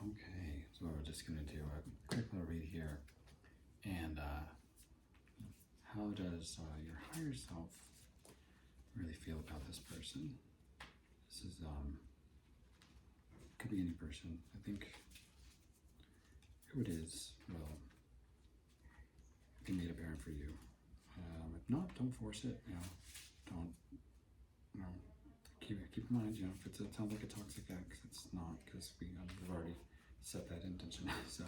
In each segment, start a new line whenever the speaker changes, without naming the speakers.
Okay, so we're just going to do a quick little read here. And how does your higher self really feel about this person? This is, could be any person. I think who it is will be made apparent for you. If not, don't force it. Don't, keep in mind, if it sounds like a toxic ex, it's not, because we've already set that intention. So,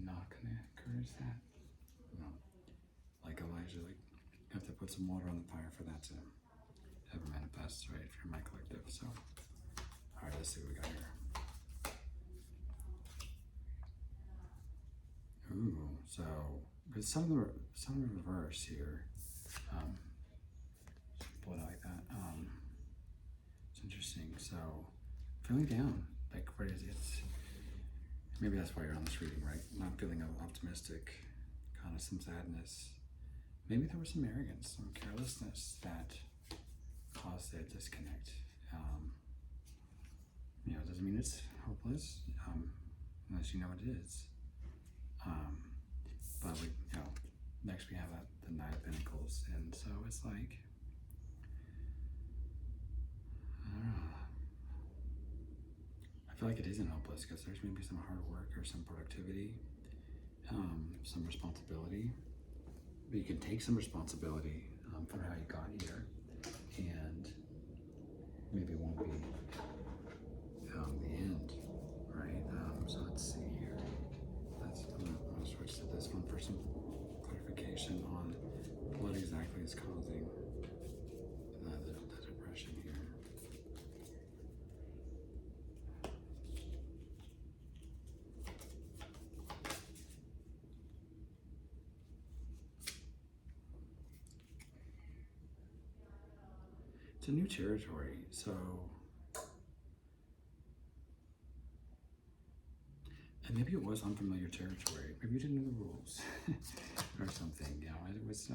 not gonna encourage that. No, like Elijah, like you have to put some water on the fire for that to ever manifest, right? If you're my collective. So, all right, let's see what we got here. Ooh, so with some of the reverse here. Pull it out like that. It's interesting. So, feeling down, like where it's maybe that's why you're on this reading, right? Not feeling optimistic, kind of some sadness. Maybe there was some arrogance, some carelessness that caused that disconnect. Doesn't mean it's hopeless, unless you know what it is. But next we have the Knight of Pentacles, and so it's like, I don't know. I feel like it isn't hopeless because there's maybe some hard work or some productivity, some responsibility. But you can take some responsibility for how you got here, and maybe it won't be the end, right? So let's see here. I'm gonna switch to this one for some clarification on what exactly is causing the depression here. It's a new territory, so, and maybe it was unfamiliar territory. Maybe you didn't know the rules or something. It was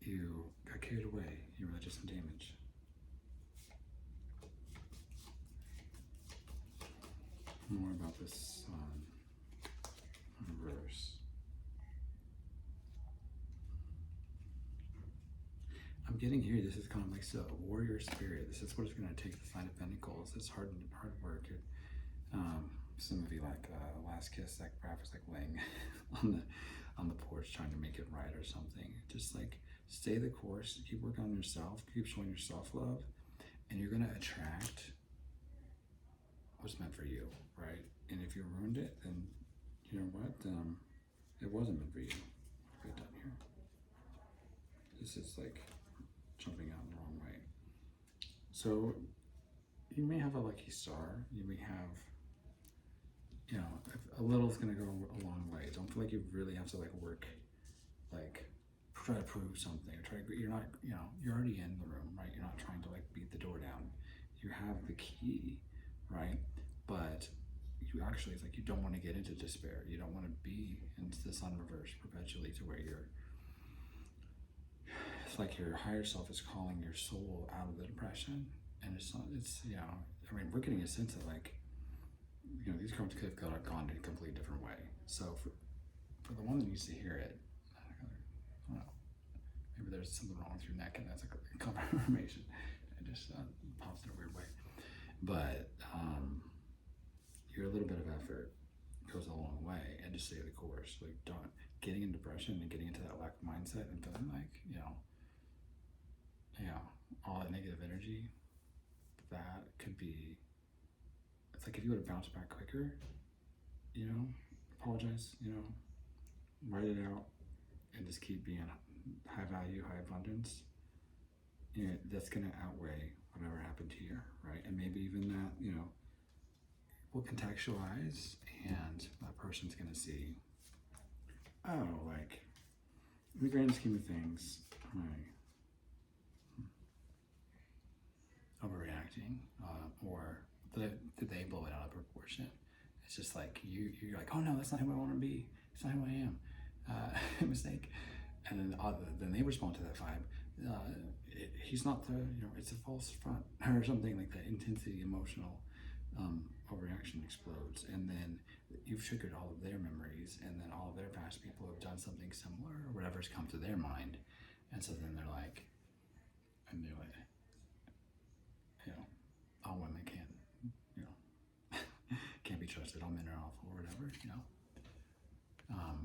you got carried away. You really did some damage. More about this reverse. I'm getting here. This is kind of like a warrior spirit. This is what it's going to take. The Knight of Pentacles. It's hard work. Some of you like Last Kiss, that graph was like laying on the porch trying to make it right or something. Just like stay the course, keep working on yourself, keep showing your self-love, and you're gonna attract what's meant for you, right? And if you ruined it, then you know what? It wasn't meant for you. What have we done here? This is like jumping out the wrong way. So you may have a lucky star. You may have, a little is going to go a long way. Don't feel like you really have to work, try to prove something or you're not, you're already in the room, right? You're not trying to beat the door down. You have the key, right? But you actually, it's like you don't want to get into despair. You don't want to be into the sun reverse perpetually to where it's like your higher self is calling your soul out of the depression. And we're getting a sense of these cards could have gone in a completely different way. So for the one that needs to hear it, I don't know, maybe there's something wrong with your neck and that's a confirmation. It just pops in a weird way. But a little bit of effort goes a long way, and just stay the course. Don't getting in depression and getting into that lack of mindset and feeling all that negative energy, that could be, it's like if you would have bounced back quicker, apologize, write it out and just keep being high value, high abundance. That's going to outweigh whatever happened to you, right? And maybe even that, will contextualize, and that person's going to see, in the grand scheme of things, overreacting, or did they blow it out of proportion? It's just you're like, oh no, that's not who I want to be. It's not who I am. Mistake. And then they respond to that vibe. He's not it's a false front or something like that. Intensity, emotional overreaction explodes, and then you've triggered all of their memories, and then all of their past people have done something similar or whatever's come to their mind, and so then they're like, I knew it, you know, all women can't, you know, can't be trusted, all men are awful or whatever, you know,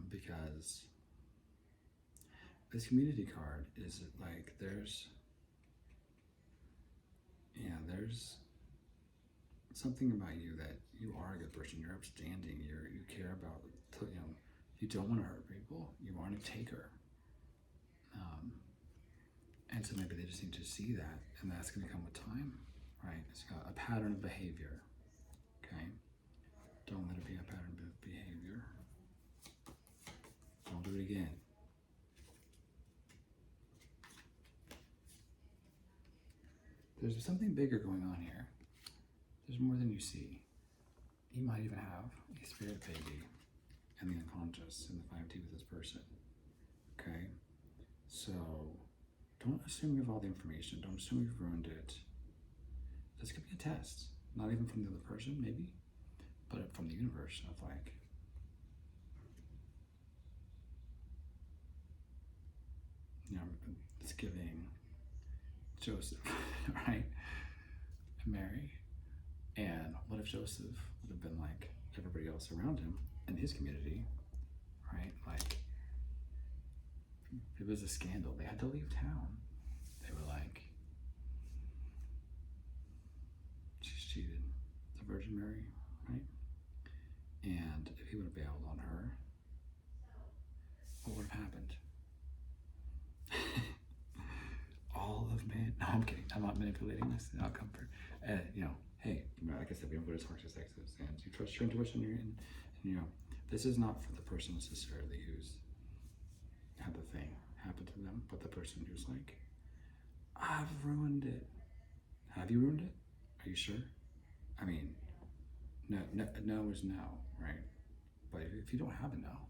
because this community card is like there's something about you that you are a good person, you're upstanding, you care about, you know, you don't want to hurt people, you want a taker, and so maybe they just need to see that, and that's going to come with time, right? It's got a pattern of behavior, okay? Don't let it be a pattern of behavior. Don't do it again. There's something bigger going on here. There's more than you see. You might even have a spirit baby in the unconscious in the 5D with this person. Okay? So don't assume you have all the information. Don't assume you've ruined it. This could be a test. Not even from the other person, maybe, but from the universe of like, you know, it's giving Joseph, right? And Mary. And what if Joseph would have been like everybody else around him in his community, right? Like, it was a scandal. They had to leave town. They were like, she's cheated. The Virgin Mary, right? And if he would have bailed on her, what would have happened? All of man. No, I'm kidding. I'm not manipulating this outcome for, you know, hey, like I said, we don't put as hard as sexes, and you trust your intuition, and you know, this is not for the person necessarily who's had the thing happen to them, but the person who's like, I've ruined it. Have you ruined it? Are you sure? I mean, no is no, right? But if you don't have a no,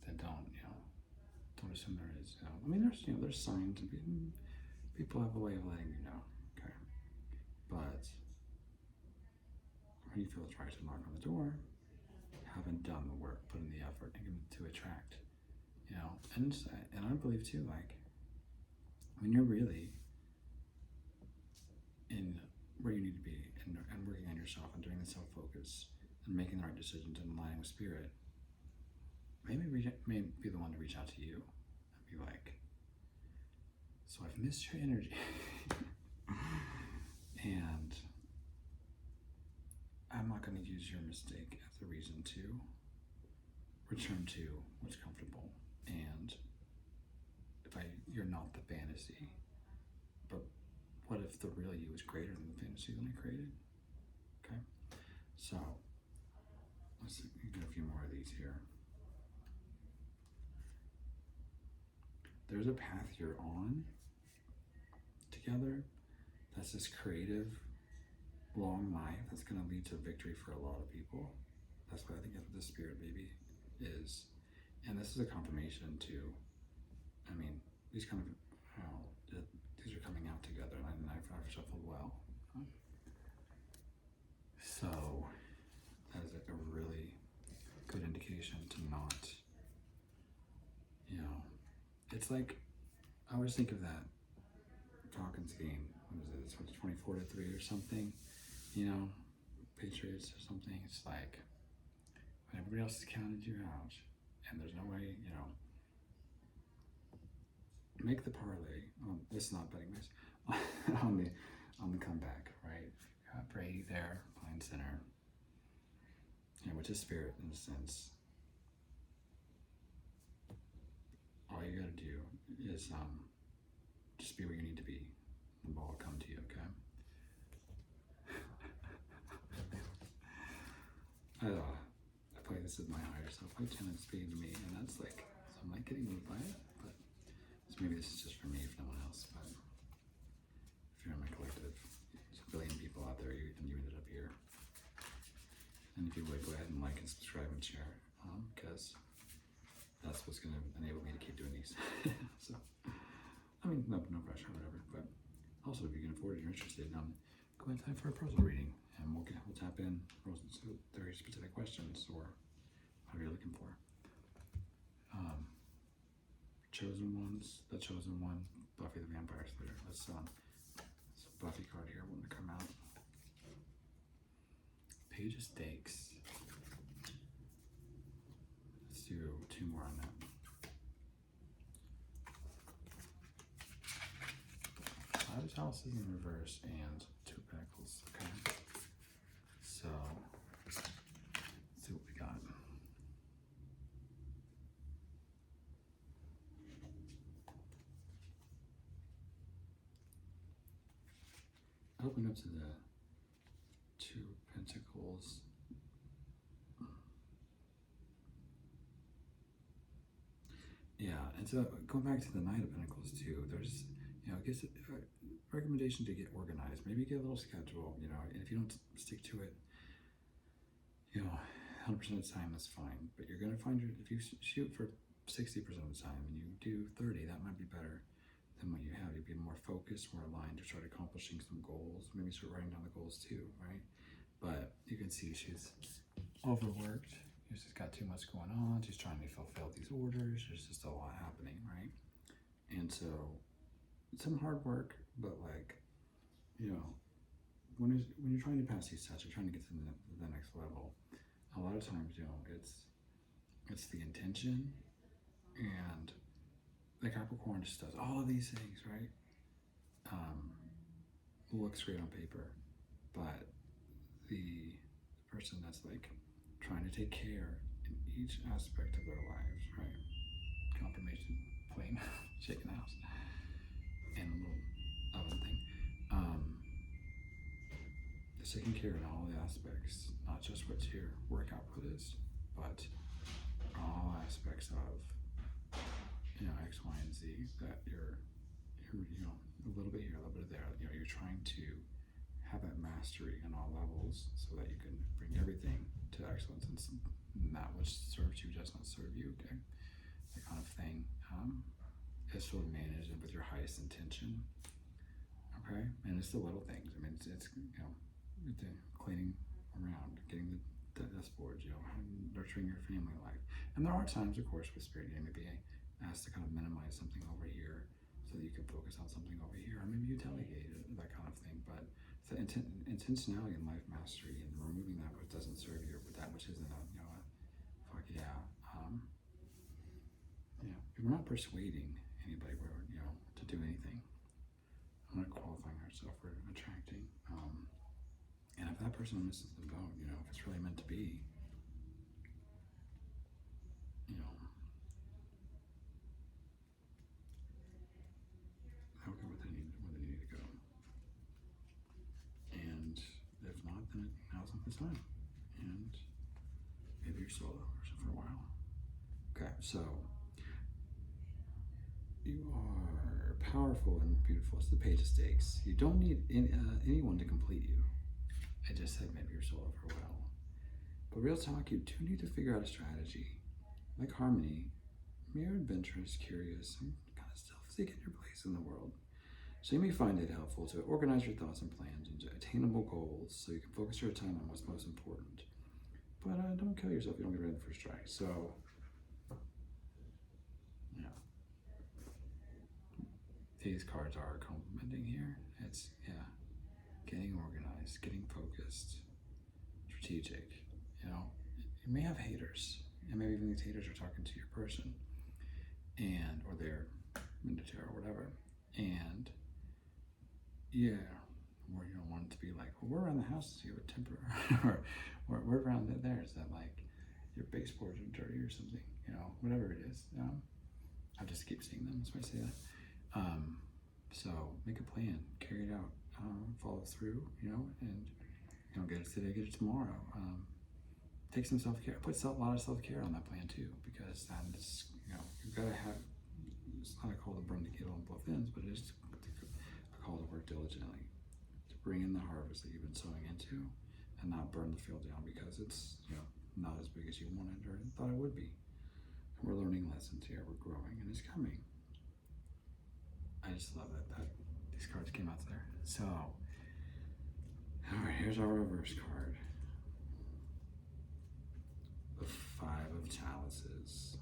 then don't, you know, don't assume there is. You know, I mean, there's signs, and people have a way of letting you know, okay? But when you feel it's right to knock on the door, haven't done the work, put in the effort, and to attract, you know, and I believe too, like, when you're really in where you need to be and working on yourself and doing the self-focus and making the right decisions and aligning with spirit, maybe be the one to reach out to you and be like, so I've missed your energy and I'm not going to use your mistake as a reason to return to what's comfortable. And you're not the fantasy, but what if the real you is greater than the fantasy that I created? Okay, so let's get a few more of these here. There's a path you're on together that's this creative, long life that's going to lead to victory for a lot of people. That's what I think the spirit baby is. And this is a confirmation too. I mean, these kind of, these are coming out together, and I've shuffled well. So that is a really good indication to not, you know, it's like, I always think of that Falcons game. What was it? This one's 24-3 or something, you know, Patriots or something. It's like when everybody else has counted you out and there's no way, you know, make the parlay. This is not betting this on the comeback, right? You got Brady there, playing center, you know, which is spirit in a sense. All you gotta do is just be where you need to be. The ball will come to you, okay? I play this with my higher self. I tend to speak to me, and that's like, so I'm like getting moved by it, but so maybe this is just for me, if no one else. But if you're in my collective, there's a billion people out there, and you ended up here. And if you would, go ahead and like and subscribe and share, because that's what's going to enable me to keep doing these. So, I mean, no pressure or whatever, but also if you can afford it, you're interested, go ahead and time for a puzzle reading, and we'll tap in very specific questions or whatever you're looking for. Chosen ones, the chosen one, Buffy the Vampire Slayer. Let's Buffy card here. When to come out. Page of Stakes. Let's do 2 more on that. 5 of Houses in reverse and 2 of Pentacles. Okay. So let's see what we got. Open up to the 2 of Pentacles. Yeah, and so going back to the Knight of Pentacles too, there's, I guess a recommendation to get organized. Maybe get a little schedule, and if you don't stick to it, 100% of the time, that's fine. But you're going to find if you shoot for 60% of the time and you do 30, that might be better than what you have. You'd be more focused, more aligned to start accomplishing some goals. Maybe start writing down the goals too, right? But you can see she's overworked. She's got too much going on. She's trying to fulfill these orders. There's just a lot happening, right? And so some hard work, but when you're trying to pass these tests, you're trying to get to the next level. A lot of times, it's the intention, and the Capricorn just does all of these things, right? Looks great on paper, but the person that's trying to take care in each aspect of their lives, right? Confirmation plane, shaking the house, and a little oven thing. It's taking care in all the aspects, not just what your work output is, but all aspects of X, Y, and Z that you're a little bit here, a little bit there. You're trying to have that mastery in all levels so that you can bring everything to excellence, and that which serves you does not serve you. Okay, that kind of thing is sort of managed with your highest intention. Okay, and it's the little things. I mean, it's the cleaning around, getting the dashboards, nurturing your family life. And there are times, of course, with Spirit, maybe asked to kind of minimize something over here so that you can focus on something over here, or maybe you delegate it, that kind of thing. But the intentionality in life mastery and removing that which doesn't serve you, but that which isn't fuck yeah. If we're not persuading anybody, to do anything. I'm not qualifying ourselves for attracting. And if that person misses the boat, if it's really meant to be, they'll go where they need to go. And if not, then now's not the time. And maybe you're solo for a while. Okay, so you are powerful and beautiful. It's the Page of Stakes. You don't need anyone to complete you. I just said maybe you're solo for a while. But real talk, you do need to figure out a strategy. Like Harmony, you're adventurous, curious, and kind of still seeking your place in the world. So you may find it helpful to organize your thoughts and plans into attainable goals so you can focus your time on what's most important. But don't kill yourself if you don't get ready for a strike. So, these cards are complimenting here. It's, getting organized, getting focused, strategic. You may have haters, and maybe even these haters are talking to your person, or they're in the tarot or whatever, and or you don't want it to be like, well, we're around the house, so you have a temper, or we're around there. Is that your baseboards are dirty or something? Whatever it is. I just keep seeing them. That's why I say that. So make a plan, carry it out, follow through. And get it today, get it tomorrow. Take some self-care. Put a lot of self-care on that plan too, because then you've got to have. It's not a call to burn the candle on both ends, but it is a call to work diligently to bring in the harvest that you've been sowing into, and not burn the field down because it's not as big as you wanted or thought it would be. And we're learning lessons here. We're growing, and it's coming. I just love that these cards came out there. So All right, here's our reverse card. The Five of Chalices.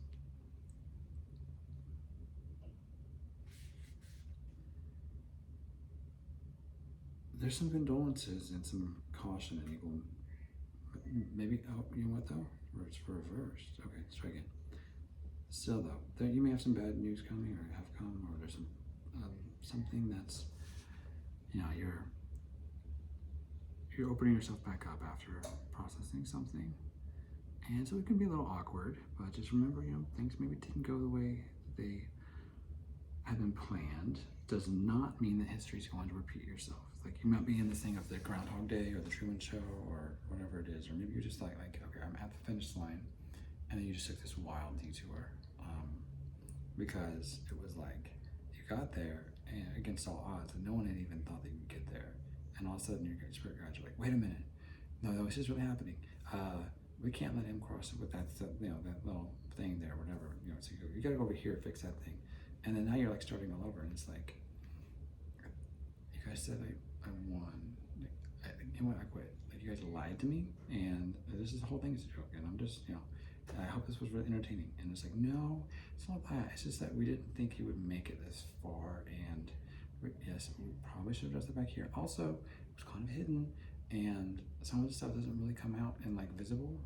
There's some condolences and some caution, and equal. Maybe, oh, you know what though? Or it's reversed. Okay, let's try again. Still though, there, you may have some bad news coming, or have come, or there's some something that's, you know, you're opening yourself back up after processing something, and so it can be a little awkward. But just remember, you know, things maybe didn't go the way they had been planned. Does not mean that history is going to repeat yourself. Like, you might be in this thing of the Groundhog Day or the Truman Show or whatever it is, or maybe you're just like okay, I'm at the finish line, and then you just took this wild detour because it was like you got there and against all odds, and no one had even thought that you'd get there, and all of a sudden your spirit guides are like, wait a minute, no, this is really happening. We can't let him cross it with that, you know, that little thing there, whatever, you know. So you got to go over here, fix that thing, and then now you're like starting all over, and it's like, you guys said I won. You know what? I quit. Like, you guys lied to me, and this is the whole thing is a joke, and I'm just, you know, I hope this was really entertaining. And it's like, no, it's not that. It's just that we didn't think he would make it this far, and yes, we probably should have addressed it back here. Also, it was kind of hidden, and some of the stuff doesn't really come out and like visible.